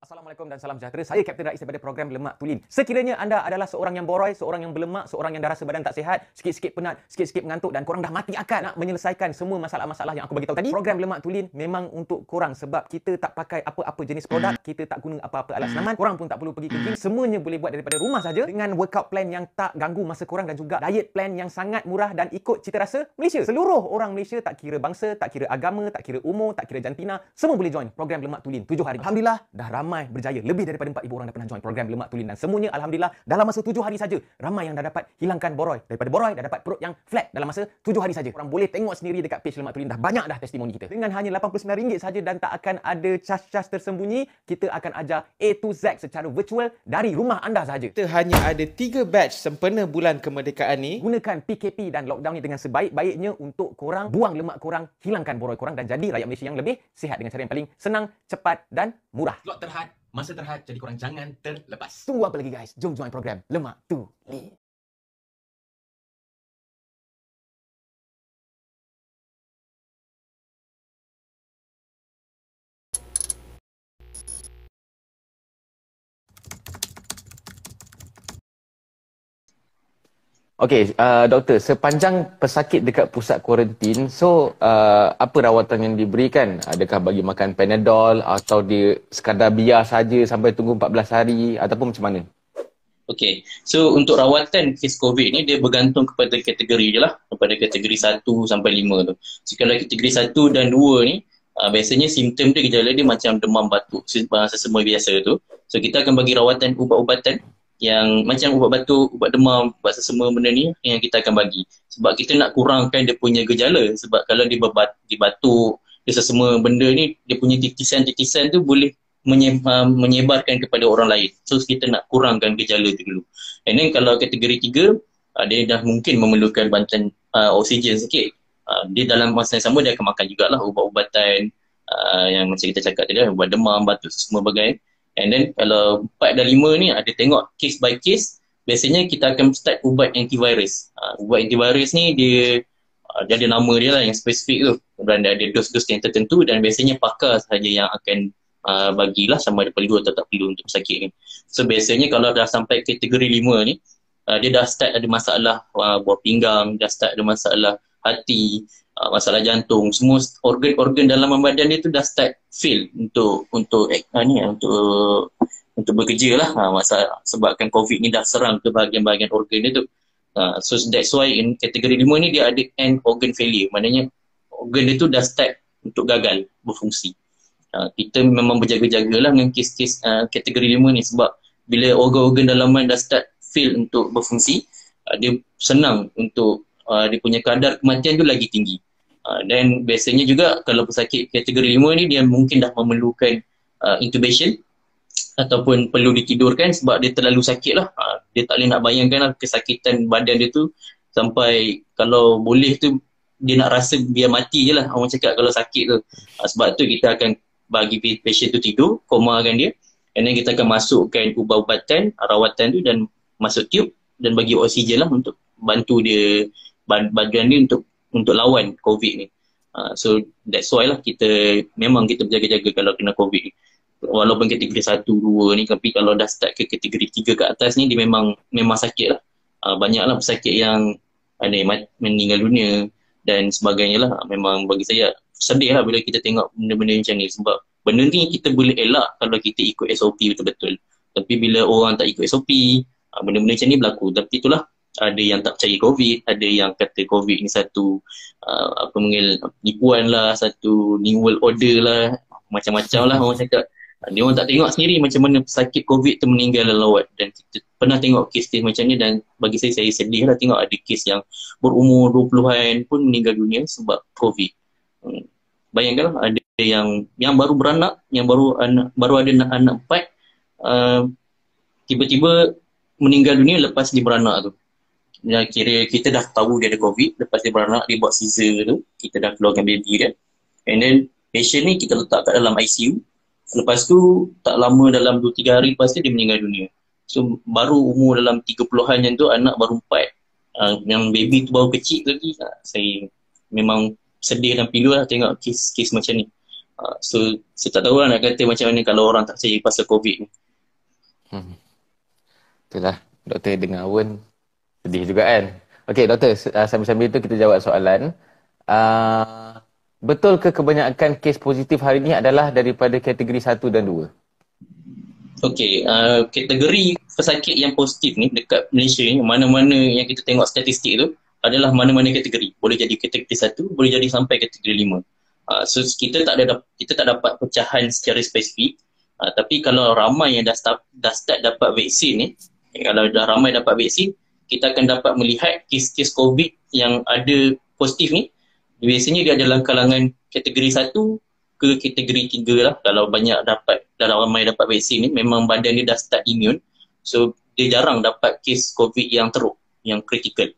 Assalamualaikum dan salam sejahtera. Saya Kapten Rais daripada program Lemak Tulen. Sekiranya anda adalah seorang yang boroi, seorang yang berlemak, seorang yang rasa badan tak sihat, sikit-sikit penat, sikit-sikit mengantuk dan korang dah mati akal nak menyelesaikan semua masalah-masalah yang aku bagi tahu tadi, program Lemak Tulen memang untuk korang sebab kita tak pakai apa-apa jenis produk, kita tak guna apa-apa alat senaman, korang pun tak perlu pergi ke gym, semuanya boleh buat daripada rumah saja dengan workout plan yang tak ganggu masa korang dan juga diet plan yang sangat murah dan ikut cita rasa Malaysia. Seluruh orang Malaysia tak kira bangsa, tak kira agama, tak kira umur, tak kira jantina, semua boleh join program Lemak Tulen 7 hari. Alhamdulillah dah ramai berjaya. Lebih daripada 4,000 orang dah pernah join program Lemak Tulen dan semuanya alhamdulillah dalam masa 7 hari saja ramai yang dah dapat hilangkan boroi. Daripada boroi dah dapat perut yang flat dalam masa 7 hari saja. Korang boleh tengok sendiri dekat page Lemak Tulen, dah banyak dah testimoni kita. Dengan hanya RM89 saja dan tak akan ada cas-cas tersembunyi, kita akan ajar A to Z secara virtual dari rumah anda saja. Kita hanya ada 3 batch sempena bulan kemerdekaan ni. Gunakan PKP dan lockdown ni dengan sebaik-baiknya untuk korang buang lemak korang, hilangkan boroi korang dan jadi rakyat Malaysia yang lebih sihat dengan cara yang paling senang, cepat dan murah. Slot terhad, masa terhad, jadi korang jangan terlepas. Tunggu apa lagi guys? Jom join program Lemak Tulen. Okey, doktor, sepanjang pesakit dekat pusat kuarantin, apa rawatan yang diberikan? Adakah bagi makan Panadol atau dia sekadar biar saja sampai tunggu 14 hari ataupun macam mana? Okey, so untuk rawatan kes COVID ni dia bergantung kepada kategori je lah, kepada kategori 1 sampai 5 tu. So kalau kategori 1 dan 2 ni, biasanya simptom dia, gejala dia macam demam batuk, sesama biasa tu. So kita akan bagi rawatan ubat-ubatan yang macam ubat batuk, ubat demam, ubat sesama benda ni yang kita akan bagi. Sebab kita nak kurangkan dia punya gejala. Sebab kalau dia batuk, dia sesama benda ni, dia punya titisan-titisan tu boleh menyebarkan kepada orang lain. So kita nak kurangkan gejala tu dulu. And then kalau kategori 3, dia dah mungkin memerlukan bantuan oksigen sikit. Dia dalam masa yang sama dia akan makan jugalah ubat-ubatan yang macam kita cakap tadi, ubat demam, batuk, semua bagai. And then kalau 4 dan 5 ni ada tengok case by case, biasanya kita akan start ubat antivirus. Ubat antivirus ni dia ada nama dia lah yang spesifik tu. Dan ada dos-dos yang tertentu dan biasanya pakar sahaja yang akan bagilah sama ada perlu atau tak perlu untuk pesakit ni. So biasanya kalau dah sampai kategori 5 ni, dia dah start ada masalah buah pinggang, dah start ada masalah hati, masalah jantung, semua organ-organ dalam badan dia tu dah start fail untuk bekerja lah. Masalah sebabkan COVID ni dah serang ke bahagian-bahagian organ dia tu. So that's why in kategori 5 ni dia ada end organ failure, maknanya organ dia tu dah start untuk gagal berfungsi. Kita memang berjaga-jaga lah dengan kes-kes kategori 5 ni sebab bila organ-organ dalaman dah start fail untuk berfungsi, dia senang untuk dia punya kadar kematian tu lagi tinggi. Dan biasanya juga kalau pesakit kategori 5 ni dia mungkin dah memerlukan intubation ataupun perlu ditidurkan sebab dia terlalu sakit lah. Dia tak boleh nak bayangkan lah kesakitan badan dia tu sampai kalau boleh tu dia nak rasa biar mati je lah orang cakap kalau sakit tu. Sebab tu kita akan bagi patient tu tidur, komakan dia, and then kita akan masukkan ubat-ubatan, rawatan tu dan masuk tube dan bagi oksigen lah untuk bantu dia badan dia untuk lawan COVID ni. So that's why lah kita berjaga-jaga kalau kena COVID ni. Walaupun kategori 1, 2 ni, tapi kalau dah start ke kategori 3 ke atas ni dia memang sakit lah. Banyaklah pesakit yang ada meninggal dunia dan sebagainya lah. Memang bagi saya sedih lah bila kita tengok benda-benda macam ni sebab benda ni kita boleh elak kalau kita ikut SOP betul-betul. Tapi bila orang tak ikut SOP, benda-benda macam ni berlaku. Tapi itulah, ada yang tak percaya COVID, ada yang kata COVID ni satu penipuan lah, satu new world order lah, macam-macam lah orang cakap. Dia orang tak tengok sendiri macam mana pesakit COVID tu meninggal lawat. Dan kita pernah tengok kes-kes macam ni dan bagi saya sedih lah tengok ada kes yang berumur 20-an pun meninggal dunia sebab COVID. Bayangkanlah ada yang baru beranak, yang baru ada anak 4, tiba-tiba meninggal dunia lepas dia beranak tu. Ya, kira kita dah tahu dia ada COVID, lepas dia beranak, dia buat Caesar tu, kita dah keluarkan baby dia. And then patient ni kita letak kat dalam ICU. Lepas tu tak lama, dalam 2-3 hari lepas tu dia meninggal dunia. So baru umur dalam 30-an yang tu, anak baru 4, yang baby tu baru kecil lagi. Saya memang sedih dan pilu lah tengok kes macam ni. So tak tahu lah nak kata macam mana kalau orang tak percaya pasal COVID ni. Itulah, doktor dengar pun sedih juga kan. Okey doktor, sambil-sambil itu kita jawab soalan. Betul ke kebanyakan kes positif hari ini adalah daripada kategori 1 dan 2? Okey, kategori pesakit yang positif ni dekat Malaysia ni, mana-mana yang kita tengok statistik tu adalah mana-mana kategori. Boleh jadi kategori 1, boleh jadi sampai kategori 5. So kita tak dapat pecahan secara spesifik. Tapi kalau ramai yang dah start dapat vaksin ni, kalau dah ramai dapat vaksin, kita akan dapat melihat kes-kes COVID yang ada positif ni, biasanya dia adalah kalangan kategori 1 ke kategori 3 lah. Kalau ramai dapat vaksin ni, memang badan dia dah start immune. So dia jarang dapat kes COVID yang teruk, yang kritikal.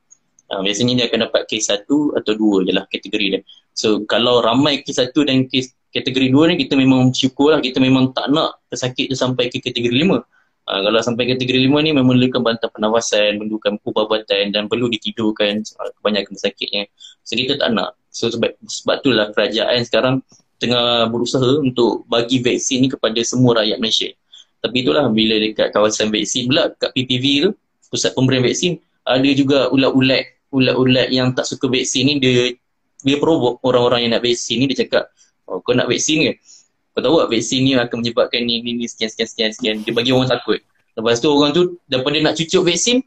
Biasanya dia akan dapat kes 1 atau 2 je lah kategori dia. So kalau ramai kes 1 dan kes kategori 2 ni, kita memang bersyukur lah. Kita memang tak nak pesakit tu sampai ke kategori 5. Kalau sampai kategori 5 ni memang memerlukan bantuan pernafasan, memerlukan ubatan dan perlu ditidurkan kebanyakan pesakitnya. So kita tak nak. So sebab itulah kerajaan sekarang tengah berusaha untuk bagi vaksin ni kepada semua rakyat Malaysia. Tapi itulah, bila dekat kawasan vaksin pula, kat PPV tu, Pusat Pemberian Vaksin, ada juga ulat-ulat yang tak suka vaksin ni, dia provoke orang-orang yang nak vaksin ni. Dia cakap, kau nak vaksin ke? Kau tahu tak vaksin ni akan menyebabkan ni sekian. Dia bagi orang takut. Lepas tu orang tu daripada nak cucuk vaksin,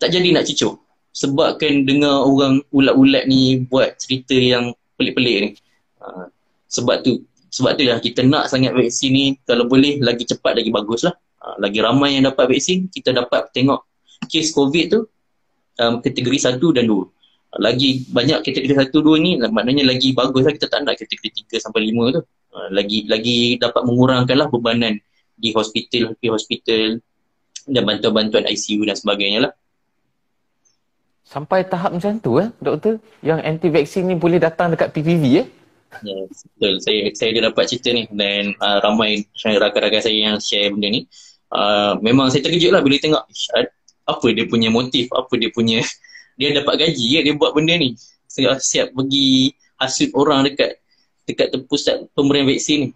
tak jadi nak cucuk. Sebabkan dengar orang ulat-ulat ni buat cerita yang pelik-pelik ni. Sebab tu lah kita nak sangat vaksin ni, kalau boleh lagi cepat lagi bagus lah. Lagi ramai yang dapat vaksin, kita dapat tengok kes COVID tu kategori 1 dan 2. Lagi banyak kategori 1, 2 ni, maknanya lagi bagus lah. Kita tak nak kategori 3 sampai 5 tu. Lagi dapat mengurangkan lah bebanan di hospital dan bantuan-bantuan ICU dan sebagainya lah. Sampai tahap macam tu doktor, yang anti vaksin ni boleh datang dekat PPV Yes, betul. Saya ada dapat cerita ni dan ramai rakan-rakan saya yang share benda ni. Memang saya terkejut lah bila tengok apa dia punya motif, apa dia punya dia dapat gaji dia buat benda ni. Siap bagi hasut orang dekat pusat pemberian vaksin ni.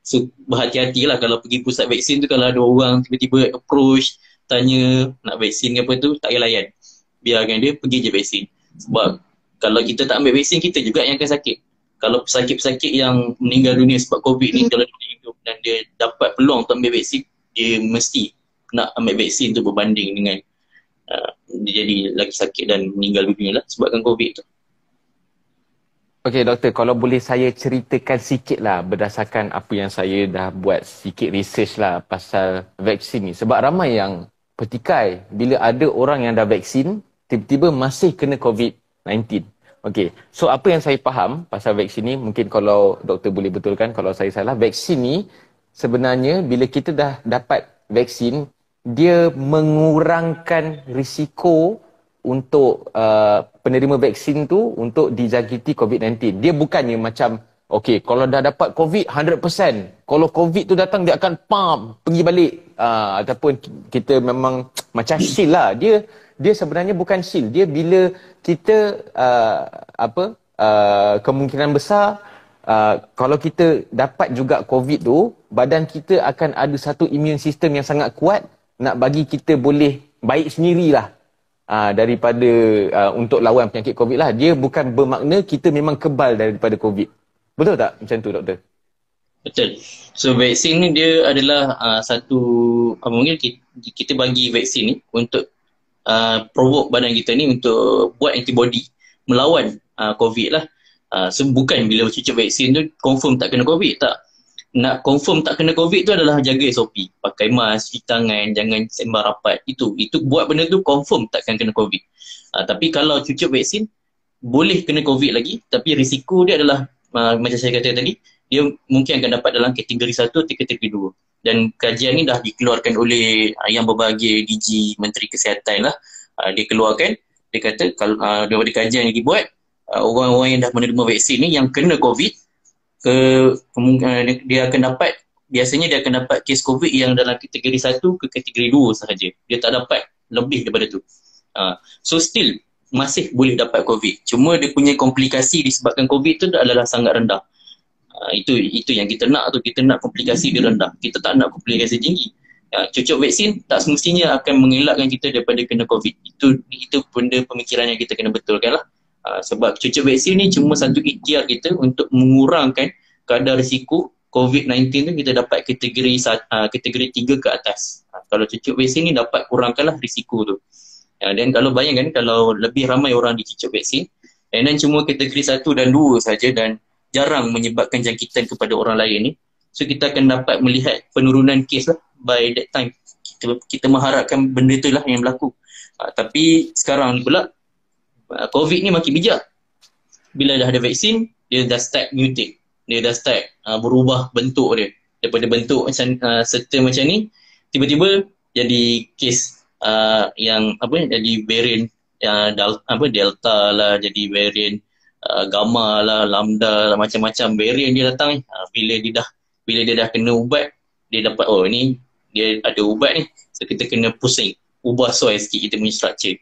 So berhati-hatilah kalau pergi pusat vaksin tu, kalau ada orang tiba-tiba approach tanya nak vaksin ke apa tu, tak payah layan. Biarkan dia pergi je vaksin. Sebab kalau kita tak ambil vaksin, kita juga yang akan sakit. Kalau pesakit-pesakit yang meninggal dunia sebab COVID ni, kalau dia hidup dan dia dapat peluang untuk ambil vaksin, dia mesti nak ambil vaksin tu berbanding dengan dia jadi lagi sakit dan meninggal dunia lah sebabkan COVID tu. Okey doktor, kalau boleh saya ceritakan sikit lah berdasarkan apa yang saya dah buat sikit research lah pasal vaksin ni. Sebab ramai yang petikai bila ada orang yang dah vaksin, tiba-tiba masih kena COVID-19. Okey, so apa yang saya faham pasal vaksin ni, mungkin kalau doktor boleh betulkan kalau saya salah, vaksin ni sebenarnya bila kita dah dapat vaksin, dia mengurangkan risiko untuk penerima vaksin tu untuk dijangkiti COVID-19. Dia bukannya macam, okey, kalau dah dapat COVID 100%, kalau COVID tu datang dia akan pergi balik. Ataupun kita memang macam shield lah. Dia sebenarnya bukan shield. Dia bila kita kemungkinan besar kalau kita dapat juga COVID tu, badan kita akan ada satu immune system yang sangat kuat nak bagi kita boleh baik sendirilah. Daripada untuk lawan penyakit COVID lah. Dia bukan bermakna kita memang kebal daripada COVID. Betul tak macam tu doktor? Betul. So vaksin ni dia adalah satu, mungkin kita bagi vaksin ni untuk provoke badan kita ni untuk buat antibody melawan COVID lah. So bukan bila cucuk vaksin tu confirm tak kena COVID, tak. Nak confirm tak kena COVID tu adalah jaga SOP. Pakai mask, cuci tangan, jangan sembang rapat. Itu buat benda tu confirm takkan kena COVID. Tapi kalau cucuk vaksin, boleh kena COVID lagi. Tapi risiko dia adalah, macam saya kata tadi, dia mungkin akan dapat dalam kategori 1 atau kategori 2. Dan kajian ni dah dikeluarkan oleh yang berbahagia DG Menteri Kesihatan lah. Dia keluarkan, dia kata kalau daripada kajian yang dibuat, orang-orang yang dah menerima vaksin ni yang kena COVID, dia akan dapat, biasanya dia akan dapat kes COVID yang dalam kategori 1 ke kategori 2 sahaja. Dia tak dapat lebih daripada tu. So still masih boleh dapat COVID. Cuma dia punya komplikasi disebabkan COVID tu adalah sangat rendah. Itu yang kita nak tu. Kita nak komplikasi dia rendah. Kita tak nak komplikasi tinggi. Cucuk vaksin tak semestinya akan mengelakkan kita daripada kena COVID. Itu benda pemikiran yang kita kena betulkan lah. Sebab cucuk vaksin ni cuma satu ikhtiar kita untuk mengurangkan kadar risiko COVID-19 tu. Kita dapat kategori 3 ke atas. Kalau cucuk vaksin ni dapat kurangkanlah risiko tu. Dan kalau bayangkan kalau lebih ramai orang dicucuk vaksin, dan cuma kategori 1 dan 2 saja dan jarang menyebabkan jangkitan kepada orang lain ni, so kita akan dapat melihat penurunan kes lah by that time. Kita mengharapkan benda tu lah yang berlaku. Tapi sekarang ni pula COVID ni makin bijak. Bila dah ada vaksin, dia dah start mutate. Dia dah start berubah bentuk dia. Daripada bentuk macam serta macam ni, tiba-tiba jadi kes yang jadi variant Delta lah, jadi variant Gamma lah, Lambda lah, macam-macam variant dia datang ni. Bila dia dah kena ubat, dia dapat ni dia ada ubat ni, so kita kena pusing, ubah soal sikit kita punya structure.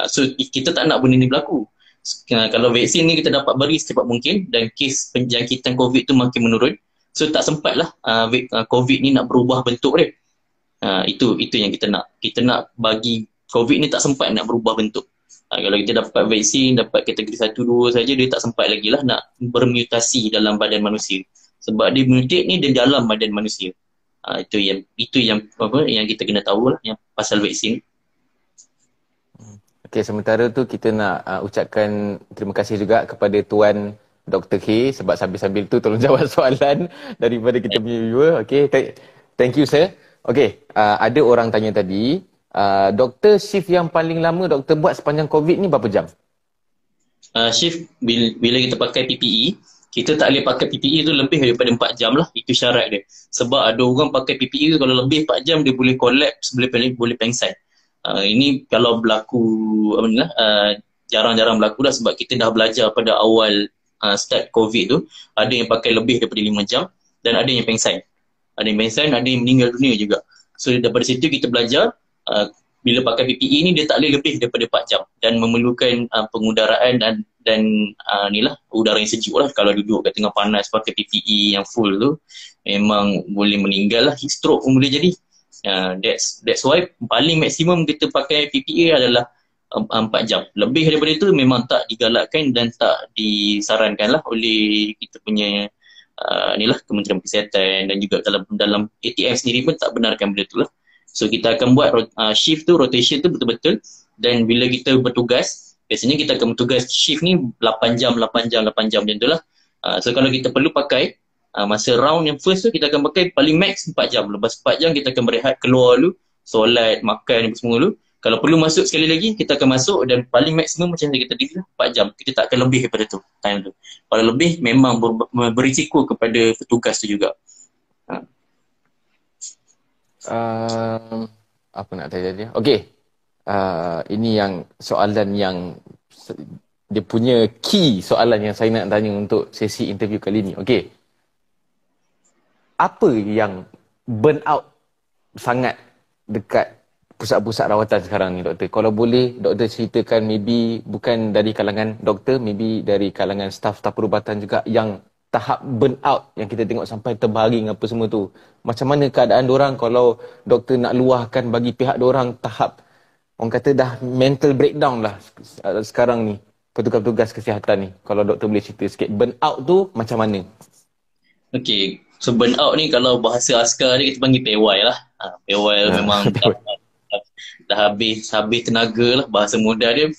So kita tak nak benda ni berlaku. Kalau vaksin ni kita dapat beri secepat mungkin dan kes penjangkitan COVID tu makin menurun, so tak sempat lah COVID ni nak berubah bentuk dia. Itu yang kita nak. Kita nak bagi COVID ni tak sempat nak berubah bentuk. Kalau kita dapat vaksin, dapat kategori 1, 2 saja, dia tak sempat lagi lah nak bermutasi dalam badan manusia. Sebab dia mutate ni dia dalam badan manusia. Itu yang kita kena tahu lah, yang pasal vaksin. Okey, sementara tu kita nak ucapkan terima kasih juga kepada Tuan Dr. K sebab sambil-sambil tu tolong jawab soalan daripada kita punya viewer. Okey, thank you sir. Okey, ada orang tanya tadi, doktor shift yang paling lama doktor buat sepanjang COVID ni berapa jam? Shift bila kita pakai PPE, kita tak boleh pakai PPE tu lebih daripada 4 jam lah. Itu syarat dia. Sebab ada orang pakai PPE tu kalau lebih 4 jam dia boleh collapse, boleh pengsan. Ini kalau berlaku jarang-jarang berlaku dah, sebab kita dah belajar pada awal start COVID tu, ada yang pakai lebih daripada 5 jam dan ada yang pengsan. Ada yang pengsan, ada yang meninggal dunia juga. So daripada situ kita belajar bila pakai PPE ni dia tak boleh lebih daripada 4 jam dan memerlukan pengudaraan dan inilah udara yang sejuk lah. Kalau duduk kat tengah panas pakai PPE yang full tu memang boleh meninggal lah, heat stroke pun boleh jadi. That's why paling maksimum kita pakai PPE adalah 4 jam. Lebih daripada itu memang tak digalakkan dan tak disarankan lah oleh kita punya Kementerian Kesihatan, dan juga dalam ATM sendiri pun tak benarkan benda tu lah. So kita akan buat shift tu, rotation tu betul-betul, dan bila kita bertugas, biasanya kita akan bertugas shift ni 8 jam macam tu lah. So kalau kita perlu pakai masa round yang first tu, kita akan pakai paling max 4 jam. Lepas 4 jam kita akan berehat, keluar dulu, solat, makan semua dulu. Kalau perlu masuk sekali lagi, kita akan masuk, dan paling maksimum macam yang kita tadi lah, 4 jam. Kita tak akan lebih daripada tu, time tu. Kalau lebih, memang berisiko kepada petugas tu juga. Apa nak tanya dia? Okey. Ini yang soalan yang dia punya key soalan yang saya nak tanya untuk sesi interview kali ni. Okey. Apa yang burn out sangat dekat pusat-pusat rawatan sekarang ni, doktor? Kalau boleh doktor ceritakan, maybe bukan dari kalangan doktor, maybe dari kalangan staf-staf perubatan juga, yang tahap burn out yang kita tengok sampai terbaring apa semua tu. Macam mana keadaan diorang kalau doktor nak luahkan bagi pihak diorang tahap, orang kata dah mental breakdown lah sekarang ni, petugas-petugas kesihatan ni. Kalau doktor boleh cerita sikit, burn out tu macam mana? Okay, so burn out ni kalau bahasa askar ni kita panggil pewai lah. Pewai memang dah habis tenaga lah, bahasa muda dia,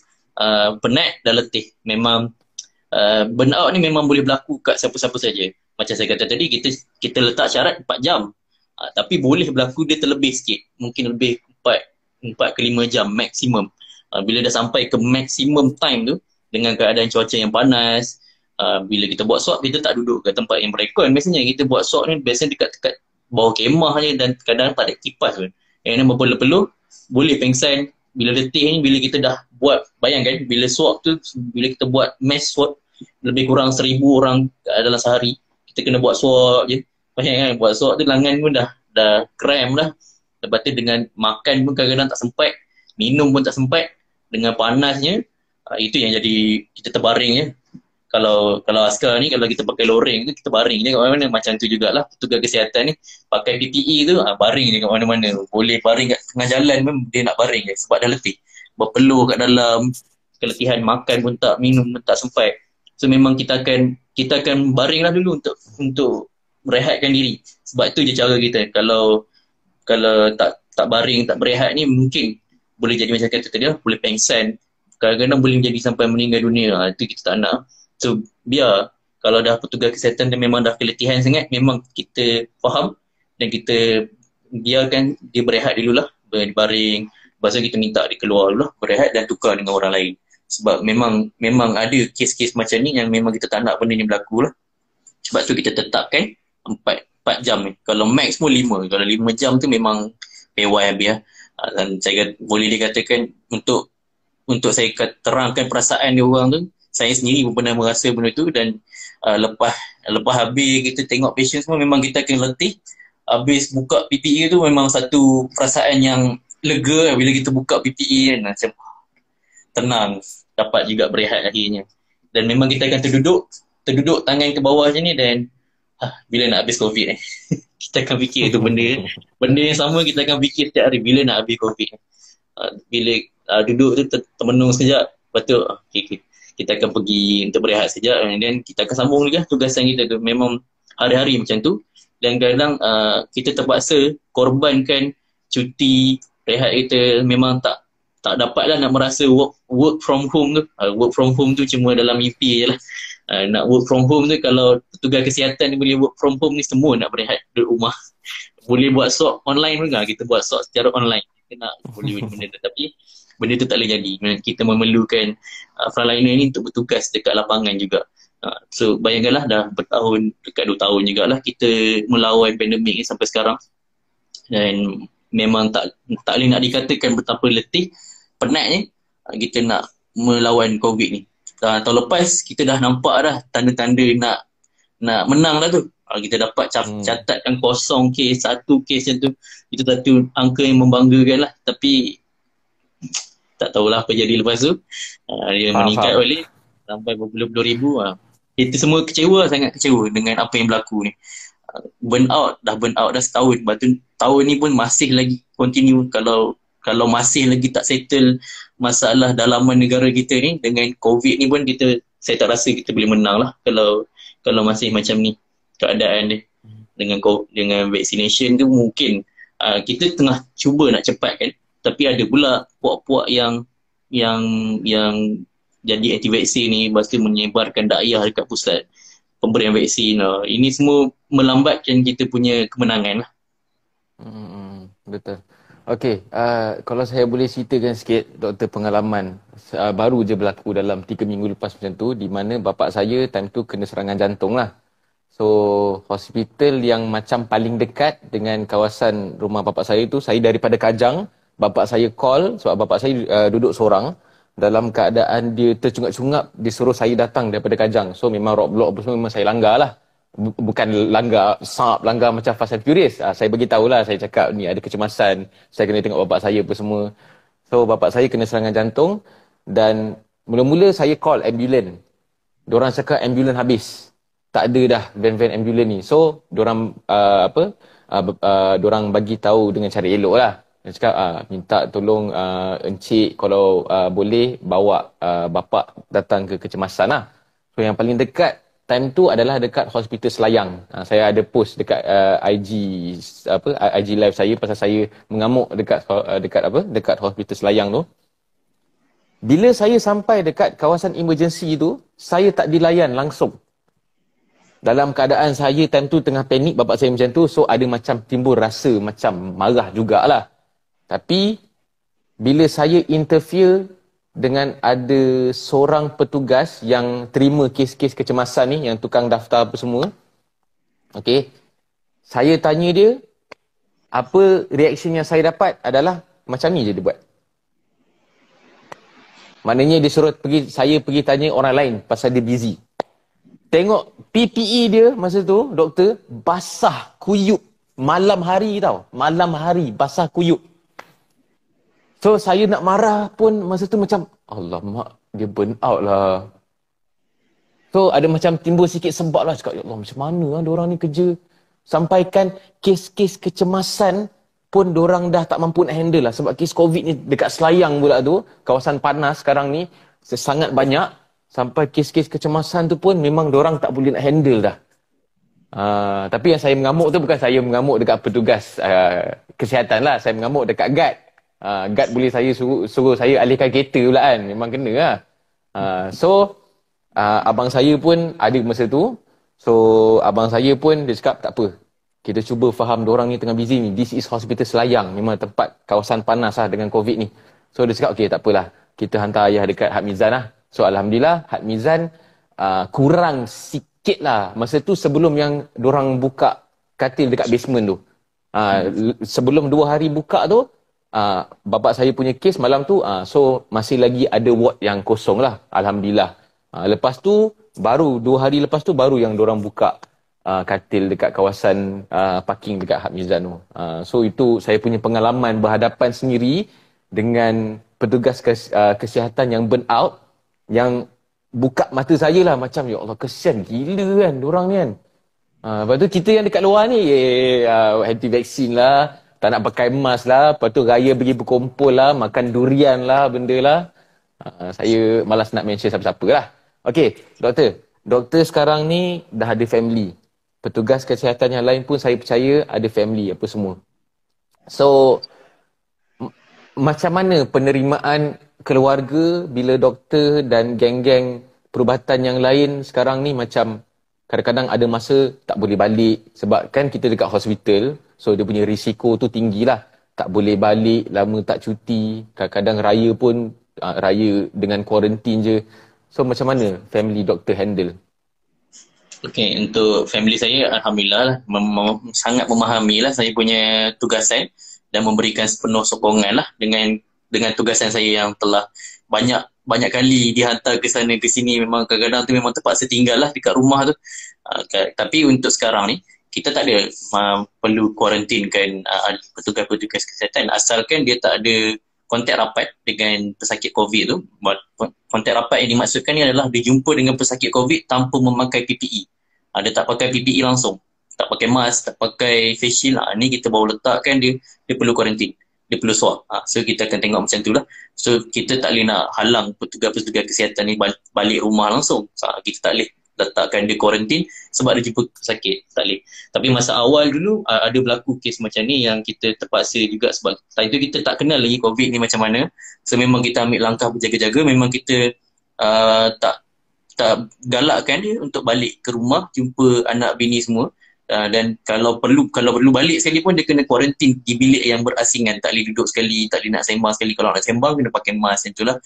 penat dan letih. Memang burn out ni memang boleh berlaku kat siapa-siapa saja. Macam saya kata tadi, kita letak syarat 4 jam, tapi boleh berlaku dia terlebih sikit, mungkin lebih 4 ke 5 jam maksimum. Bila dah sampai ke maksimum time tu, dengan keadaan cuaca yang panas, bila kita buat swab, kita tak duduk kat tempat yang berekon. Biasanya kita buat swab ni biasanya dekat bawah kemah je, dan kadang tak ada kipas pun. Yang ni berpeluh-peluh, boleh pengsan. Bila letih ni, bila kita dah buat, bayangkan bila swab tu, bila kita buat mass swab lebih kurang 1,000 orang dalam sehari, kita kena buat swab je. Bayangkan buat swab tu, lengan pun dah cramp dah. Lepas tu dengan makan pun kadang-kadang tak sempat, minum pun tak sempat dengan panasnya. Itu yang jadi kita terbaring je. kalau askar ni, kalau kita pakai loreng tu, kita baring je kat mana-mana. Macam tu jugalah petugas kesihatan ni pakai PPE tu, baring je kat mana-mana. Boleh baring kat tengah jalan pun dia nak baring je sebab dah letih. Berpeluh kat dalam, keletihan, makan pun tak, minum pun tak sempat. So memang kita akan baring lah dulu untuk berehatkan diri. Sebab tu je cara kita. Kalau tak baring, tak berehat ni, mungkin boleh jadi macam kata tadi lah, boleh pengsan. Kadang-kadang boleh jadi sampai meninggal dunia. Itu kita tak nak. So biar kalau dah petugas kesihatan dia memang dah keletihan sangat, memang kita faham dan kita biarkan dia berehat dululah, baring. Lepas tu kita minta dia keluar dululah, berehat dan tukar dengan orang lain. Sebab memang ada kes-kes macam ni yang memang kita tak nak benda ni berlaku lah. Sebab tu kita tetapkan 4 jam ni. Kalau max pun 5. Kalau 5 jam tu memang pewai habis lah. Dan saya boleh dikatakan untuk saya terangkan perasaan dia orang tu, saya sendiri pun pernah merasa benda tu. Dan lepas habis kita tengok patient semua, memang kita akan letih. Habis buka PPE tu memang satu perasaan yang lega bila kita buka PPE kan, macam tenang, dapat juga berehat akhirnya. Dan memang kita akan terduduk tangan ke bawah macam ni, dan bila nak habis COVID kita akan fikir tu benda yang sama kita akan fikir setiap hari, bila nak habis COVID. Bila duduk tu termenung sekejap, lepas tu okay, kita akan pergi untuk berehat sekejap, dan kita akan sambung lagi tugasan kita tu. Memang hari-hari macam tu. Dan kadang kita terpaksa korbankan cuti rehat kita, memang tak dapatlah nak merasa work from home tu. Work from home tu cuma dalam mimpi je lah. Nak work from home tu, kalau petugas kesihatan ni boleh work from home ni, semua nak berehat duduk rumah. Boleh buat swab online pun, kita buat swab secara online. Kita nak boleh benda tu, tapi benda tu tak boleh jadi. Kita memerlukan frontliner ni untuk bertugas dekat lapangan juga. So bayangkanlah dah bertahun, dekat 2 tahun jugalah kita melawan pandemik ni sampai sekarang. Dan memang tak boleh nak dikatakan betapa letih, penatnya kita nak melawan COVID ni. Tahun lepas kita dah nampak dah tanda-tanda nak menang dah tu. Kita dapat catatkan kosong kes, 1 kes macam tu. Itu satu angka yang membanggakan lah. Tapi tak tahulah apa jadi lepas tu. Dia meningkat balik sampai berpuluh-puluh ribu. Kita semua sangat kecewa dengan apa yang berlaku ni. Burn out dah setahun. Lepas tu tahun ni pun masih lagi continue. Kalau masih lagi tak settle masalah dalaman negara kita ni dengan COVID ni pun, saya tak rasa kita boleh menang lah kalau masih macam ni keadaan dia. Dengan vaccination tu mungkin kita tengah cuba nak cepatkan, tapi ada pula puak-puak yang jadi anti vaksin ni, lepas tu menyebarkan dakwah dekat pusat pemberian vaksin. Ini semua melambatkan kita punya kemenangan lah. Betul. Okey, kalau saya boleh ceritakan sikit, doktor, pengalaman baru je berlaku dalam 3 minggu lepas macam tu, di mana bapa saya time tu kena serangan jantung lah. So, hospital yang macam paling dekat dengan kawasan rumah bapa saya tu, saya daripada Kajang, bapa saya call sebab bapa saya duduk seorang. Dalam keadaan dia tercungap-cungap, dia suruh saya datang daripada Kajang. So, memang roadblock apa semua memang saya langgar lah. Bukan langgar macam Fast and Furious. Saya beritahu lah, saya cakap ni ada kecemasan, saya kena tengok bapak saya apa semua. So bapak saya kena serangan jantung, dan mula-mula saya call ambulans. Diorang cakap ambulans habis, tak ada dah van-van ambulans ni. So diorang diorang bagi tahu dengan cara elok lah. Dia cakap minta tolong encik kalau boleh bawa bapak datang ke kecemasan lah. So yang paling dekat time tu adalah dekat Hospital Selayang. Saya ada post dekat IG live saya pasal saya mengamuk dekat Hospital Selayang tu. Bila saya sampai dekat kawasan emergency tu, saya tak dilayan langsung. Dalam keadaan saya time tu tengah panik, bapak saya macam tu, so ada macam timbul rasa macam marah jugalah. Tapi bila saya interfere dengan ada seorang petugas yang terima kes-kes kecemasan ni, yang tukang daftar apa semua. Okey. Saya tanya dia, apa reaction yang saya dapat adalah macam ni je dia buat. Maknanya dia suruh saya pergi tanya orang lain pasal dia busy. Tengok PPE dia masa tu, doktor, basah kuyup. Malam hari tau. Malam hari basah kuyup. So saya nak marah pun masa tu macam, alamak, dia burn out lah. So ada macam timbul sikit sebab lah, cakap ya Allah macam mana lah diorang ni kerja. Sampaikan kes-kes kecemasan pun diorang dah tak mampu nak handle lah. Sebab kes COVID ni dekat Selayang pula tu, kawasan panas sekarang ni sangat banyak. Sampai kes-kes kecemasan tu pun memang diorang tak boleh nak handle dah. Tapi yang saya mengamuk tu bukan saya mengamuk dekat petugas kesihatan lah. Saya mengamuk dekat guard. Guard boleh saya suruh saya alihkan kereta pula kan. Memang kena lah. Abang saya pun ada masa tu. So abang saya pun dia cakap tak apa. Kita cuba faham diorang ni tengah busy ni. This is hospital Selayang. Memang tempat kawasan panas lah dengan COVID ni. So dia cakap okey tak apalah. Kita hantar ayah dekat Had Mizan lah. So Alhamdulillah Had Mizan kurang sikit lah. Masa tu sebelum yang diorang buka katil dekat basement tu. Sebelum 2 hari buka tu, bapak saya punya kes malam tu, so masih lagi ada ward yang kosong lah. Alhamdulillah. Lepas tu, baru 2 hari lepas tu, baru yang diorang buka katil dekat kawasan parking dekat Had Mizan tu. So itu saya punya pengalaman berhadapan sendiri dengan petugas kesihatan yang burn out, yang buka mata saya lah macam ya Allah kesian gila kan diorang ni kan. Lepas tu kita yang dekat luar ni anti vaksin lah, tak nak pakai mask lah, lepas tu raya pergi berkumpul lah, makan durian lah, benda lah. Saya malas nak mention siapa-siapa lah. Okey, doktor sekarang ni dah ada family. Petugas kesihatan yang lain pun saya percaya ada family apa semua. So macam mana penerimaan keluarga bila doktor dan geng-geng perubatan yang lain sekarang ni macam kadang-kadang ada masa tak boleh balik sebab kan kita dekat hospital, so dia punya risiko tu tinggilah. Tak boleh balik, lama tak cuti, kadang-kadang raya pun raya dengan kuarantin je. So macam mana family doktor handle? Okay, untuk family saya Alhamdulillah lah, sangat memahami lah saya punya tugasan dan memberikan sepenuh sokongan lah dengan tugasan saya yang telah banyak kali dihantar ke sana ke sini. Memang kadang-kadang tu memang terpaksa tinggal lah dekat rumah tu. Tapi untuk sekarang ni kita tak ada perlu kuarantinkan petugas-petugas kesihatan asalkan dia tak ada kontak rapat dengan pesakit COVID tu. Kontak rapat yang dimaksudkan ni adalah dia jumpa dengan pesakit COVID tanpa memakai PPE. Dia tak pakai PPE langsung, tak pakai mask, tak pakai face shield. Ni kita baru letakkan dia perlu kuarantin, dia perlu swab. So kita akan tengok macam tu lah. So kita tak boleh nak halang petugas-petugas kesihatan ni balik rumah langsung. Kita tak boleh letakkan dia kuarantin sebab dia jumpa pesakit, tak boleh. Tapi masa awal dulu ada berlaku kes macam ni yang kita terpaksa juga sebab time tu kita tak kenal lagi COVID ni macam mana. So memang kita ambil langkah berjaga-jaga. Memang kita tak galakkan dia untuk balik ke rumah jumpa anak bini semua. Dan kalau perlu balik sekali pun dia kena kuarantin di bilik yang berasingan. Tak boleh duduk sekali, tak boleh nak sembang sekali. Kalau nak sembang kena pakai mask, itulah.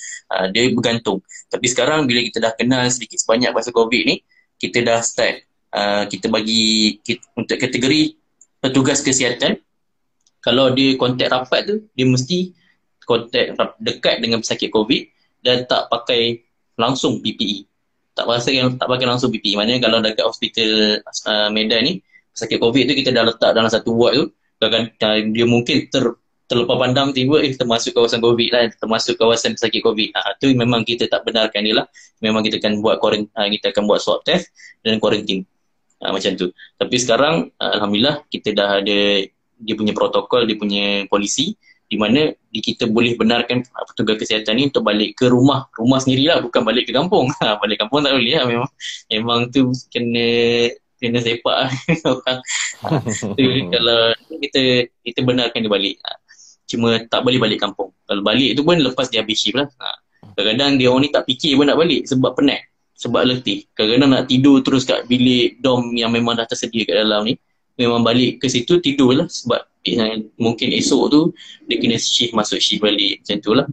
Dia bergantung. Tapi sekarang bila kita dah kenal sedikit sebanyak pasal COVID ni, kita dah start kita bagi untuk kategori petugas kesihatan. Kalau dia kontak rapat tu, dia mesti kontak dekat dengan pesakit COVID dan tak pakai langsung PPE. Tak pakai langsung PPE. Maknanya kalau dekat hospital Medan ni, pesakit COVID tu kita dah letak dalam satu ward tu, dia mungkin terlepas pandang tiba termasuk kawasan COVID lah, termasuk kawasan pesakit COVID. Tu memang kita tak benarkan dia lah. Memang kita akan buat kita akan buat swab test dan kuarantin. Macam tu. Tapi sekarang Alhamdulillah kita dah ada dia punya protokol, dia punya polisi di mana kita boleh benarkan petugas kesihatan ni untuk balik ke rumah sendirilah, bukan balik ke kampung. Balik kampung tak boleh lah, memang tu kena sepak orang. Kalau kita benarkan dia balik, cuma tak boleh balik kampung. Kalau balik tu pun lepas dia habis shift lah. Kadang-kadang dia orang ni tak fikir pun nak balik sebab penat, sebab letih. Kadang-kadang nak tidur terus kat bilik dom yang memang dah tersedia kat dalam ni, memang balik ke situ tidur lah sebab mungkin esok tu dia kena masuk shift balik macam tu lah.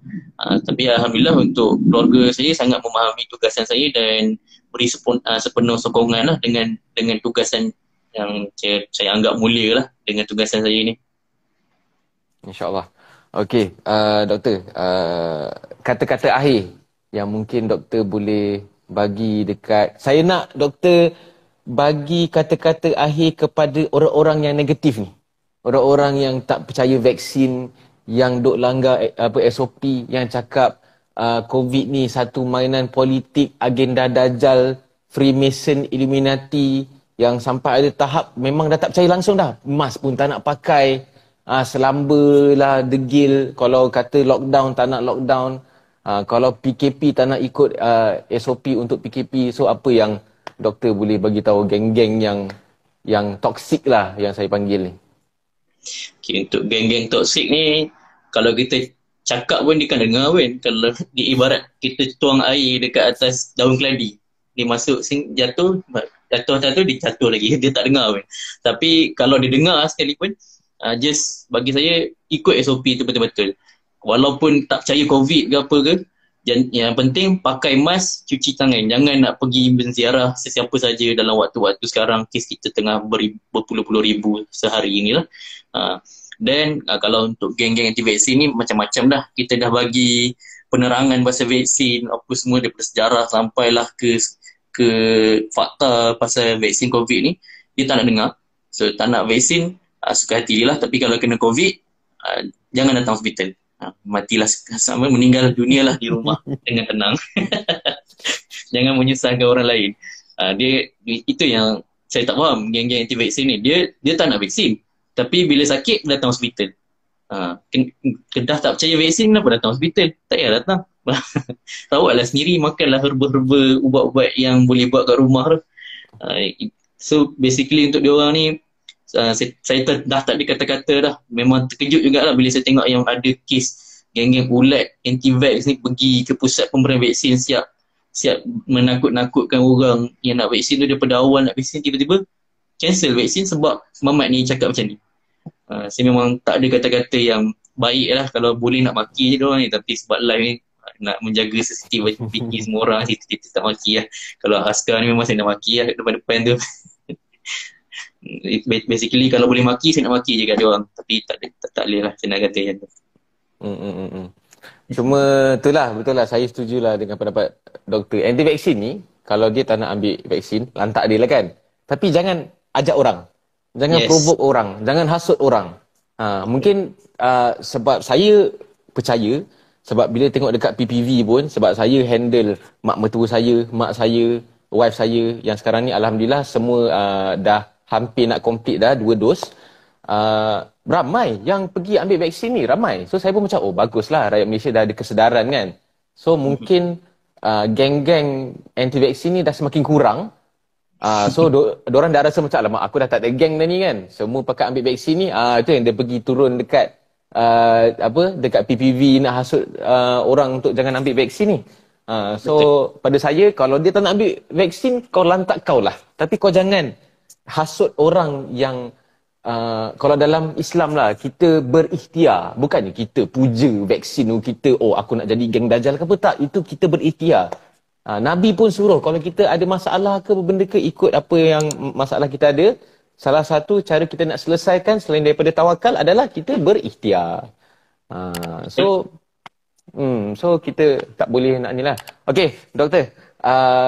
Tapi Alhamdulillah untuk keluarga saya sangat memahami tugasan saya dan beri sepenuh sokongan lah dengan tugasan yang saya anggap mulia lah dengan tugasan saya ni. InsyaAllah. Okey, doktor, kata-kata akhir yang mungkin doktor boleh bagi dekat, saya nak doktor bagi kata-kata akhir kepada orang-orang yang negatif ni. Orang-orang yang tak percaya vaksin, yang duk langgar SOP, yang cakap COVID ni satu mainan politik, agenda Dajjal, Freemason, Illuminati, yang sampai ada tahap memang dah tak percaya langsung dah. Mask pun tak nak pakai, selamba lah, degil. Kalau kata lockdown, tak nak lockdown. Kalau PKP tak nak ikut SOP untuk PKP. So apa yang doktor boleh bagi tahu geng-geng yang toksik lah yang saya panggil ni? Okay, untuk geng-geng toksik ni, kalau kita cakap pun dia kan dengar pun. Kalau dia ibarat kita tuang air dekat atas daun keladi, dia masuk jatuh dia jatuh lagi, dia tak dengar pun. Tapi kalau dia dengar sekali pun, just bagi saya ikut SOP tu betul-betul. Walaupun tak percaya COVID ke apa ke, yang penting pakai mask, cuci tangan. Jangan nak pergi menziarah sesiapa saja dalam waktu-waktu sekarang. Kes kita tengah berpuluh-puluh ribu sehari inilah. Dan kalau untuk geng-geng anti vaksin ni macam-macam dah. Kita dah bagi penerangan pasal vaksin, apa semua daripada sejarah sampailah ke fakta pasal vaksin COVID ni. Dia tak nak dengar. So tak nak vaksin, suka hati dia lah. Tapi kalau kena COVID, jangan datang hospital. Matilah sama, meninggal dunia lah di rumah dengan tenang. Jangan menyusahkan orang lain. Itu yang saya tak faham geng-geng anti vaksin ni. Dia tak nak vaksin, tapi bila sakit datang hospital. Dah tak percaya vaksin, kenapa datang hospital? Tak payah datang. Rawatlah sendiri, makanlah herba-herba, ubat-ubat yang boleh buat kat rumah tu. So basically untuk diorang ni, saya dah tak ada kata-kata dah. Memang terkejut jugalah bila saya tengok yang ada kes geng-geng ulat anti-vax ni pergi ke pusat pemberian vaksin, siap menakut-nakutkan orang yang nak vaksin tu. Daripada awal nak vaksin, tiba-tiba cancel vaksin sebab Mamat ni cakap macam ni. Saya memang tak ada kata-kata yang baik lah. Kalau boleh nak maki je diorang ni, tapi sebab live ni nak menjaga sensitiviti semua orang, kita tak maki lah. Kalau askar ni memang saya nak maki lah depan-depan tu. Basically kalau boleh maki, saya nak maki je kat dia orang. Tapi tak boleh lah saya nak kata macam tu. Cuma betul lah saya setujulah dengan pendapat doktor. Anti vaksin ni, kalau dia tak nak ambil vaksin, lantak dia lah kan. Tapi jangan ajak orang, jangan provoke orang, jangan hasut orang. Mungkin sebab saya percaya, sebab bila tengok dekat PPV pun, sebab saya handle mak mertua saya, mak saya, wife saya yang sekarang ni alhamdulillah semua dah hampir nak complete dah 2 dos. Ramai yang pergi ambil vaksin ni, ramai. So saya pun macam, baguslah rakyat Malaysia dah ada kesedaran kan. So mungkin geng-geng anti vaksin ni dah semakin kurang. So diorang dah rasa macam, alamak aku dah tak ada geng dah ni kan. Semua pakai ambil vaksin ni. Itu yang dia pergi turun dekat dekat PPV nak hasut orang untuk jangan ambil vaksin ni. So pada saya, kalau dia tak nak ambil vaksin, kau lantak kau lah. Tapi kau jangan hasut orang yang kalau dalam Islam lah, kita berikhtiar. Bukannya kita puja vaksin tu, kita aku nak jadi geng Dajjal ke apa, tak. Itu kita berikhtiar. Nabi pun suruh kalau kita ada masalah ke benda ke, ikut apa yang masalah kita ada. Salah satu cara kita nak selesaikan selain daripada tawakal adalah kita berikhtiar. So kita tak boleh nak ni lah. Okey, doktor.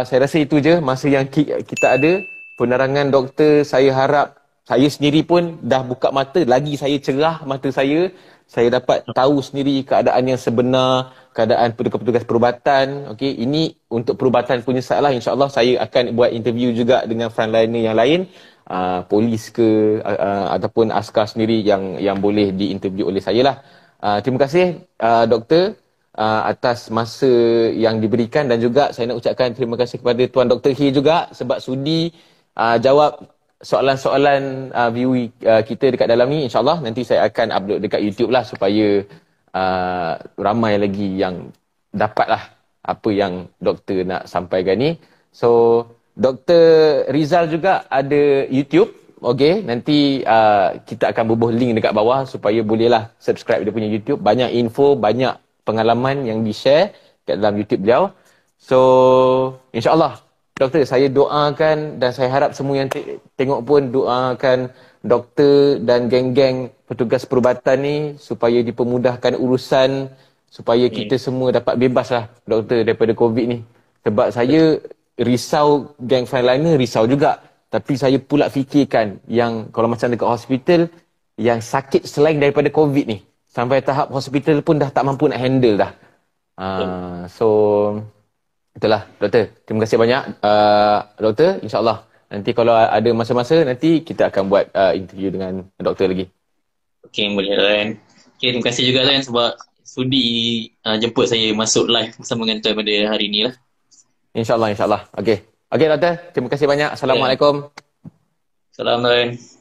Saya rasa itu je masa yang kita ada. Penerangan doktor, saya harap saya sendiri pun dah buka mata, lagi saya cerah mata saya dapat tahu sendiri keadaan yang sebenar, keadaan petugas-petugas perubatan. Okey, ini untuk perubatan punya side lah. InsyaAllah saya akan buat interview juga dengan frontliner yang lain, polis ke ataupun askar sendiri yang boleh diinterview oleh saya lah. Terima kasih doktor atas masa yang diberikan, dan juga saya nak ucapkan terima kasih kepada Tuan Dr. He juga sebab sudi jawab soalan-soalan viewer kita dekat dalam ni. InsyaAllah nanti saya akan upload dekat YouTube lah supaya ramai lagi yang dapatlah apa yang doktor nak sampaikan ni. So Dr. Rizal juga ada YouTube. Okey, nanti kita akan bubuh link dekat bawah supaya bolehlah subscribe dia punya YouTube. Banyak info, banyak pengalaman yang di-share kat dalam YouTube beliau. So insyaAllah doktor, saya doakan dan saya harap semua yang tengok pun doakan doktor dan geng-geng petugas perubatan ni supaya dipermudahkan urusan, supaya kita semua dapat bebas lah doktor daripada COVID ni. Sebab saya risau, geng frontliner risau juga. Tapi saya pula fikirkan yang kalau macam dekat hospital yang sakit selain daripada COVID ni, sampai tahap hospital pun dah tak mampu nak handle dah. So Itulah doktor. Terima kasih banyak doktor. InsyaAllah nanti kalau ada masa-masa nanti kita akan buat interview dengan doktor lagi. Okey, boleh Ran. Okey, terima kasih juga Ran sebab sudi jemput saya masuk live bersama dengan Tuan pada hari ni lah. InsyaAllah. Okey. Okey doktor. Terima kasih banyak. Assalamualaikum. Salam Ran.